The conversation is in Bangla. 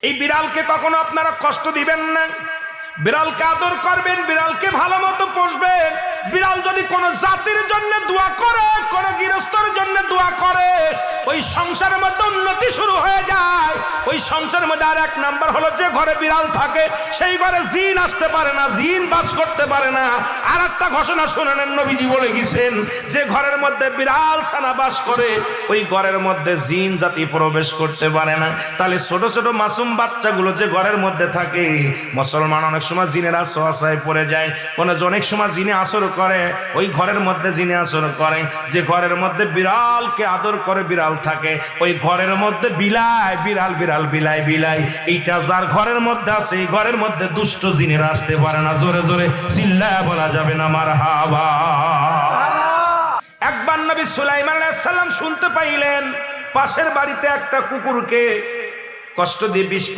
এই বিড়ালকে কখনো আপনারা কষ্ট দিবেন না, বিড়ালকে আদর করবেন, বিড়ালকে ভালো মতো পুষবেন। বিড়াল যদি কোনো জাতির জন্য দোয়া করে, কোনো গৃহস্থর জন্য দোয়া করে, ওই সংসারের মধ্যে উন্নতি শুরু হয়ে যায়। ওই সংসারের মধ্যে আর এক নাম্বার হলো, যে ঘরে বিড়াল থাকে সেই ঘরে জিন আসতে পারে না, জিন বাস করতে পারে না। আর একটা ঘোষণা শুনেন, নবীজি বলে গেছেন, যে ঘরের মধ্যে বিড়াল ছানা বাস করে ওই ঘরের মধ্যে জিন জাতি প্রবেশ করতে পারে না। তাহলে ছোট ছোট মাসুম বাচ্চাগুলো যে ঘরের মধ্যে থাকে, মুসলমান অনেক সময় জিনের আশ্রয় পড়ে যায়, অনেক সময় জিনে আসর করে, ওই ঘরের মধ্যে জিনে আসর করে। যে ঘরের মধ্যে বিড়ালকে আদর করে বিড়াল থাকে, ওই ঘরের মধ্যে বিলাই বিড়াল বিড়াল বিলাই বিলাই, এইটা যার ঘরের মধ্যে আছে এই ঘরের মধ্যে দুষ্ট জিনেরা আসতে পারে না। জোরে জোরে চিল্লায়া বলা যাবে না মারহাবা। একবার নবী সুলাইমান আলাইহিস সালাম শুনতে পাইলেন পাশের বাড়িতে একটা কুকুরকে কষ্ট দিয়ে বিষ